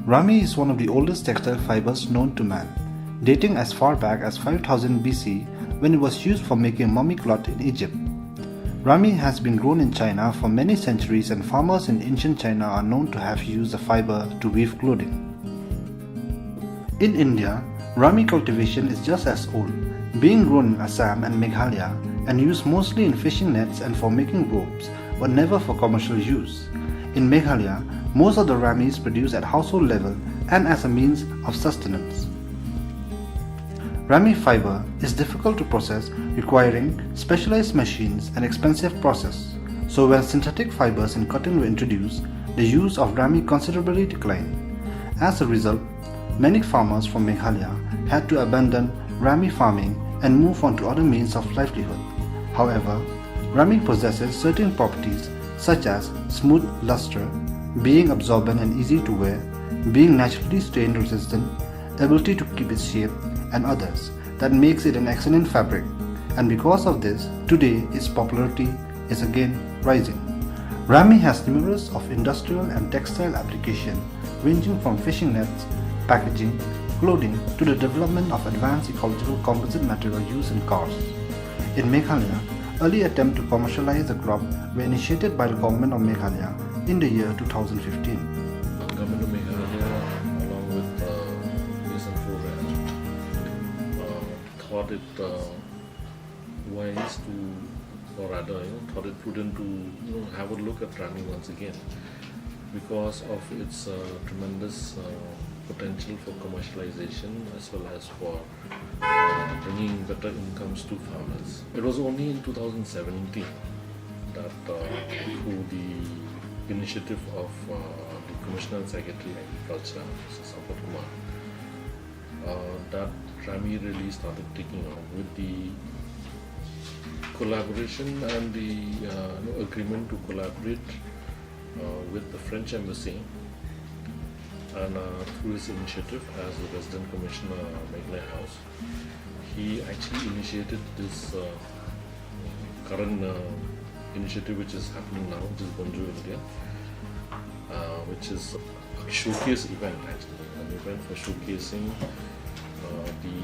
Rami is one of the oldest textile fibers known to man, dating as far back as 5000 BC when it was used for making mummy cloth in Egypt. Rami has been grown in China for many centuries and farmers in ancient China are known to have used the fiber to weave clothing. In India, Rami cultivation is just as old, being grown in Assam and Meghalaya and used mostly in fishing nets and for making ropes, but never for commercial use. In Meghalaya, most of the Rami is produced at household level and as a means of sustenance. Rami fiber is difficult to process, requiring specialized machines and expensive process. So when synthetic fibers in cotton were introduced, the use of Rami considerably declined. As a result, many farmers from Meghalaya had to abandon Rami farming and move on to other means of livelihood. However, Rami possesses certain properties such as smooth luster, being absorbent and easy to wear, being naturally stain resistant, ability to keep its shape, and others that makes it an excellent fabric. And because of this, today its popularity is again rising. Rami has numerous of industrial and textile application ranging from fishing nets, packaging, clothing to the development of advanced ecological composite material used in cars. In Meghalaya, early attempts to commercialize the crop were initiated by the government of Meghalaya in the year 2015. Government of Meghalaya, along with thought it wise to, or rather, thought it prudent to have a look at Rami once again because of its tremendous potential for commercialization as well as for bringing better incomes to farmers. It was only in 2017 that through the initiative of the Commissioner and Secretary Agriculture, Mr. Sampath Kumar, that Rami really started taking off with the collaboration and the agreement to collaborate with the French Embassy, and through his initiative as the Resident Commissioner Meghalaya House, he actually initiated this current initiative which is happening now, which is Bonjour India, which is a showcase event, actually, an event for showcasing the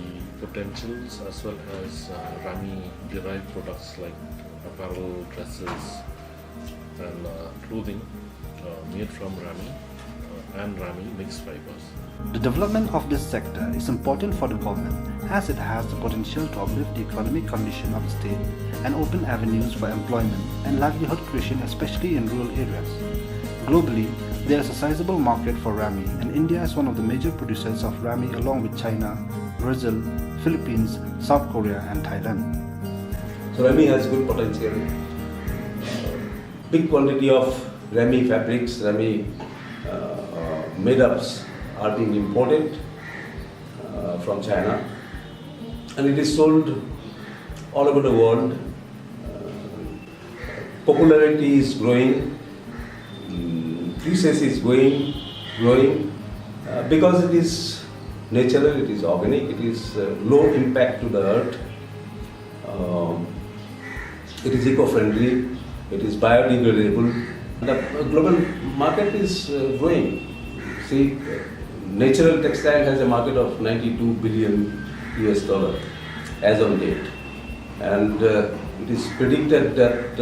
potentials as well as Rami derived products like apparel, dresses and clothing made from Rami and Rami mixed fibers. The development of this sector is important for the government as it has the potential to uplift the economic condition of the state and open avenues for employment and livelihood creation, especially in rural areas. Globally, there is a sizable market for Rami, and India is one of the major producers of Rami along with China, Brazil, Philippines, South Korea and Thailand. So Rami has good potential. Big quantity of Rami fabrics, Rami made-ups are being imported from China, and it is sold all over the world. Popularity is growing, prices is growing because it is natural, it is organic, it is low impact to the earth, it is eco-friendly, it is biodegradable. The global market is growing. See, natural textile has a market of $92 billion as on date, and it is predicted that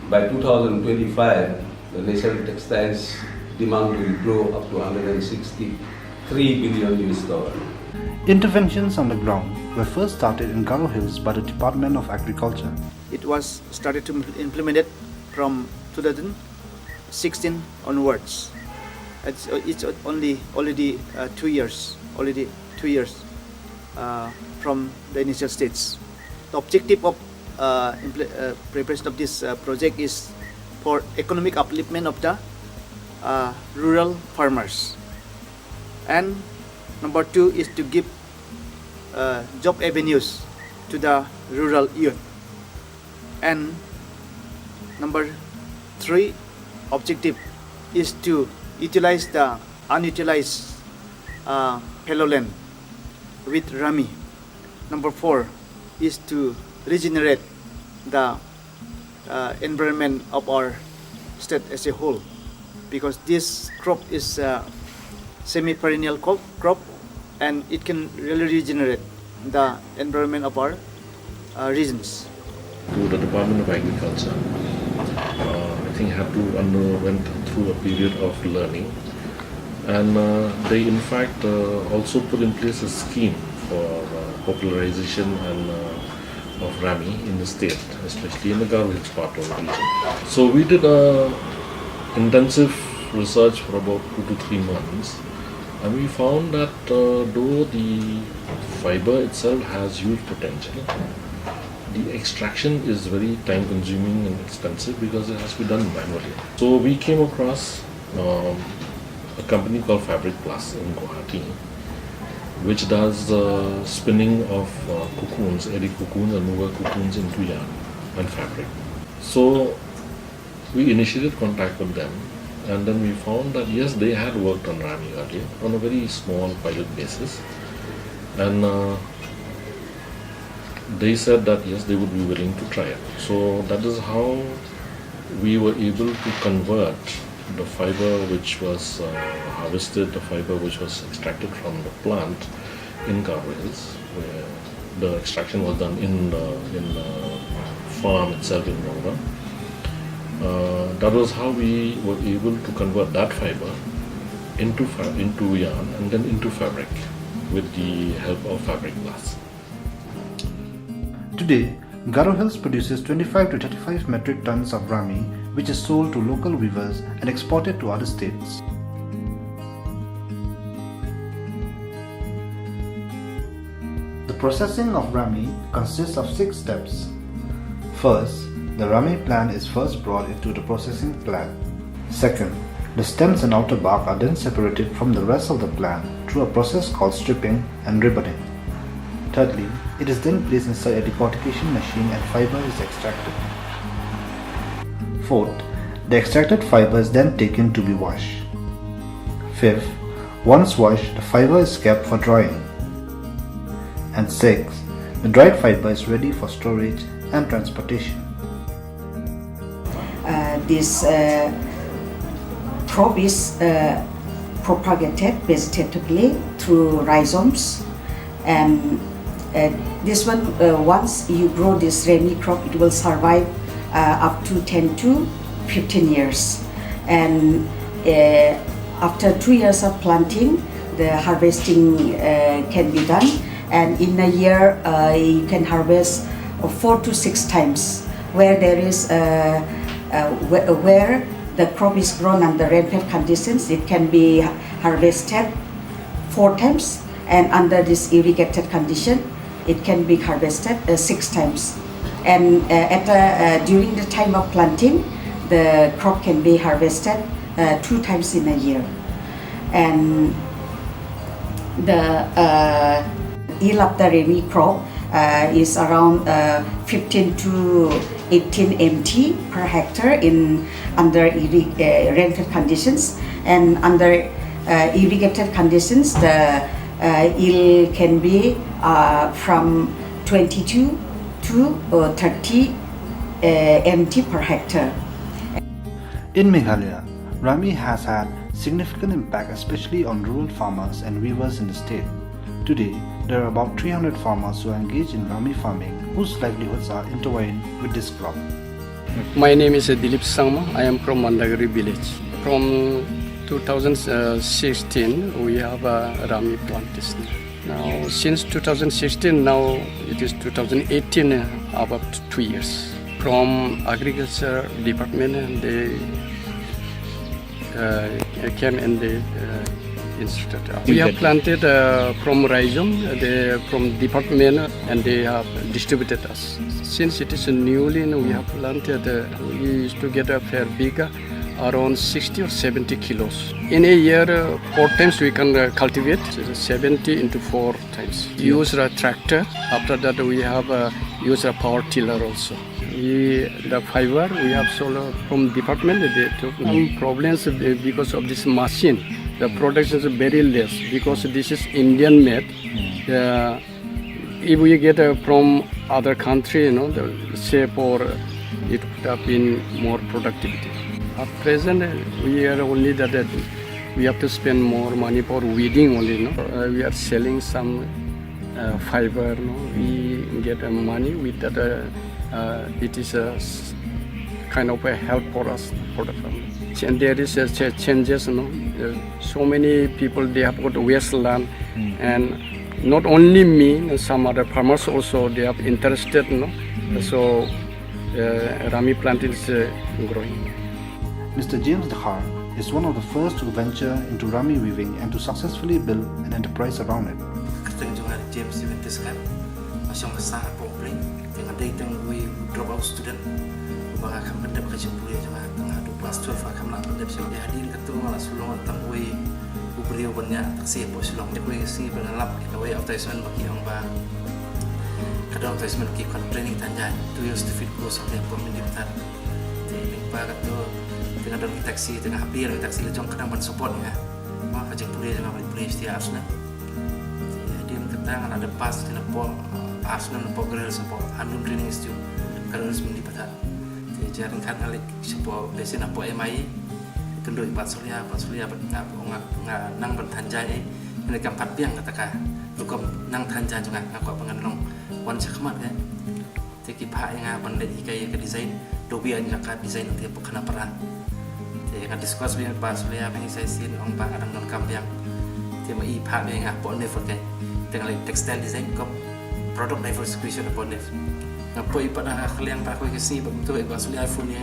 by 2025 the natural textiles demand will grow up to $163 billion. Interventions on the ground were first started in Garo Hills by the Department of Agriculture. It was started to implement it from 2016 onwards. It's already 2 years from the initial stage. The objective of preparation of this project is for economic upliftment of the rural farmers, and number 2 is to give job avenues to the rural youth, and number 3 objective is to utilize the unutilized fallow land with Rami. Number 4 is to regenerate the environment of our state as a whole. because this crop is a semi-perennial crop, and it can really regenerate the environment of our regions. To the Department of Agriculture, I think had to went through a period of learning, and they in fact also put in place a scheme for popularization and of Rami in the state, especially in the Garo Hills part of the region. So we did intensive research for about 2 to 3 months, and we found that though the fiber itself has huge potential, the extraction is very time consuming and expensive because it has to be done manually. So we came across a company called Fabric Plus in Guwahati, which does spinning of cocoons, airy cocoons and nuga cocoons into yarn and fabric. So we initiated contact with them, and then we found that yes, they had worked on Rami earlier on a very small pilot basis, and they said that yes, they would be willing to try it. So that is how we were able to convert the fiber which was harvested, the fiber which was extracted from the plant in Garo Hills, where the extraction was done in the farm itself in Nông. That was how we were able to convert that fiber into yarn and then into fabric with the help of Fabric Plus. Today, Garo Hills produces 25 to 35 metric tons of Rami, which is sold to local weavers and exported to other states. The processing of Rami consists of 6 steps. First, the Rami plant is first brought into the processing plant. Second, the stems and outer bark are then separated from the rest of the plant through a process called stripping and ribboning. Thirdly, it is then placed inside a decortication machine and fiber is extracted. Fourth, the extracted fiber is then taken to be washed. Fifth, once washed, the fiber is kept for drying. And sixth, the dried fiber is ready for storage and transportation. This crop is propagated vegetatively through rhizomes, and this one, once you grow this Rami crop, it will survive up to 10 to 15 years. And after 2 years of planting, the harvesting can be done. And in a year, you can harvest 4 to 6 times. Where there is where the crop is grown under rainfed conditions, it can be harvested 4 times. And under this irrigated condition, it can be harvested 6 times. And during the time of planting, the crop can be harvested 2 times in a year. And the yield of the Rami crop is around 15 to 18 MT per hectare under rainfed conditions. And under irrigated conditions, the yield can be from 22 to 30 MT per hectare. In Meghalaya, Rami has had significant impact, especially on rural farmers and weavers in the state. Today, there are about 300 farmers who are engaged in Rami farming, whose livelihoods are intertwined with this crop. My name is Dilip Sangma. I am from Mandagari village. From 2016, we have a Rami plantation. Now, since 2016, now it is 2018, about 2 years. From Agriculture Department, they came and they instructed us. We have planted from rhizome, from department, and they have distributed us. Since it is newly, we have planted, we used to get a fair bigger, around 60 or 70 kilos. In a year, 4 times we can cultivate, 70 into 4 times. Use a tractor. After that, we have use a power tiller also. The fiber we have sold from department, they took some problems because of this machine. The production is very less because this is Indian made. If we get from other country, the shape or it would have been more productivity. At present, we are only that we have to spend more money for weeding only. No, we are selling some fiber. No, we get money with that. It is a kind of a help for us for the family. And there is changes. No, so many people they have got wasteland, and not only me, some other farmers also they are interested. No, so Rami plant is growing. Mr. James Dahar is one of the first to venture into rami weaving and to successfully build an enterprise around it. Keteng juga James Juventus kan, masih masa popling dengan datang we drop out student, bangga kami mendap kerja kuliah juga tengah 12 12 kami nak mendap sudah hadir ketua malah sulung tentang we beliau banyak taksi po sulung dia kuliah si pengalap kita we advertisement bagi orang ba, kadang advertisement kita training tanya 2 years to fit course dia pun mendaftar, jadi ba ketua tengah dalam taksi tengah hampir taksi lejong kadang ban support ya, wah kerja kuliah jangan boleh setiap asna. Dia kata ada pas di nampak asna nampak grill support handum training institute kalau resmi di pada. Jadi jaring kan alik support besi nampak MI kendoi pat surya nang bertanjai ini kan pat piang katakan lukom nang tanjai juga aku pengenong wan cakmat kan. Jadi pak yang bandai ikai ke desain dobian jakat desain nanti apa kena perang. Dengan diskusi dengan Pak Surya dengan saya sin orang Pak kadang non kampiang, tema i Pak dengan apa ni forkai, dengan textile design kom product diversification apa ni, ngapa i pada kalian Pak kau kesini betul Pak Surya iPhone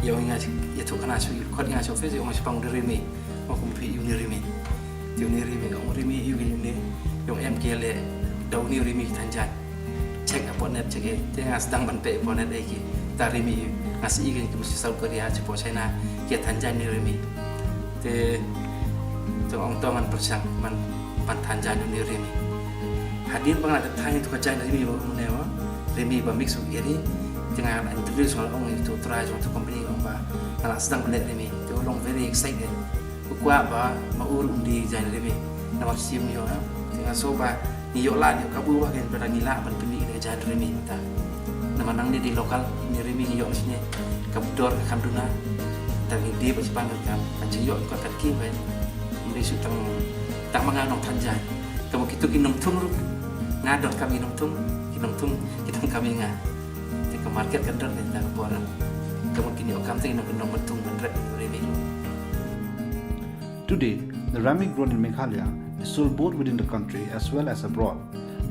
yang ingat itu kena cuci, kau ingat cuci yang masih pang dirimi, mau kumpi unirimi, orang rimi ini yang MKL daun rimi tanjai, cek apa net cek, jangan sedang bantai apa net lagi, tarimi ngasih ikan ke mesti South Korea cepat China. Kita tanjai ni remi, te orang tua man persang man tanjai ni remi. Hadir bang ada tanya tu kerja ni menewa remi mix iri tengah interview soal orang itu try soal company orang bah kalau sedang beli remi, tu orang very excited. Kuat bah mau undi jangan remi, nama sim yo, tengah soba ni yo lah ni kabu bah kan pada gila ban pini ni jangan remi kita. Nama nang di lokal ni remi yo sini kabudor kanduna. Dan dia bersepanjang kan, macam yo kau terkini kan, mereka tak menganong tanjai. Kamu kita kinong tung, ngador kami kinong tung kita kami ngah. Jika market kan dah kita buat, kamu kini okam tu kinong betung berat remi. Today, the rami grown in Meghalaya is sold both within the country as well as abroad.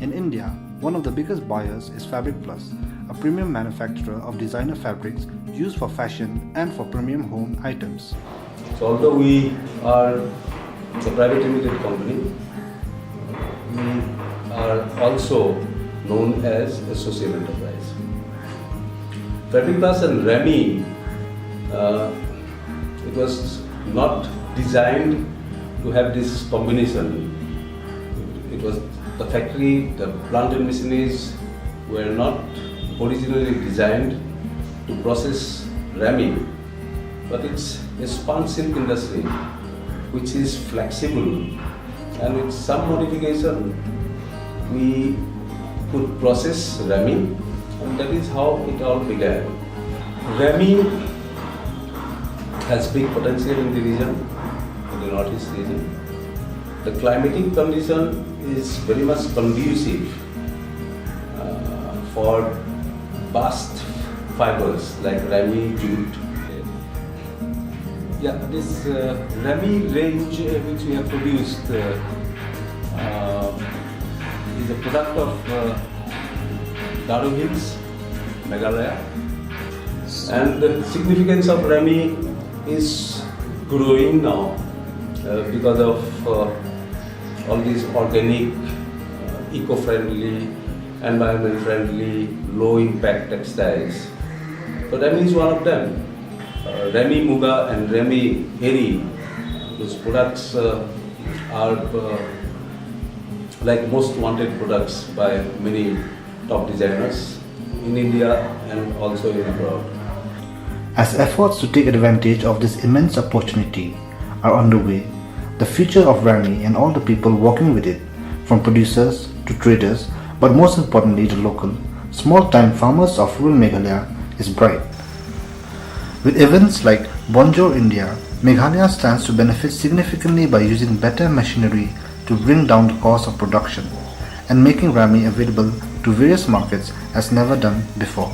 In India, one of the biggest buyers is Fabric Plus, a premium manufacturer of designer fabrics used for fashion and for premium home items. So although we are a private limited company, we are also known as a social enterprise. Fabric Plus and Rami, it was not designed to have this combination. It was the factory, the plant and machineries were not originally designed to process Rami, but it's a spun silk industry which is flexible, and with some modification we could process Rami, and that is how it all began. Rami has big potential in the region, in the northeast region. The climatic condition is very much conducive for bast fibers like Rami, jute. Yeah, this Rami range which we have produced is a product of Daro Hills, Meghalaya. And the significance of Rami is growing now because of all these organic, eco-friendly, environment-friendly, low-impact textiles. So Rami is one of them. Rami Muga and Rami Heri, those products are like most wanted products by many top designers in India and also in abroad. As efforts to take advantage of this immense opportunity are underway, the future of Rami and all the people working with it, from producers to traders, but most importantly the local, small-time farmers of rural Meghalaya, is bright. With events like Bonjour India, Meghalaya stands to benefit significantly by using better machinery to bring down the cost of production and making Rami available to various markets as never done before.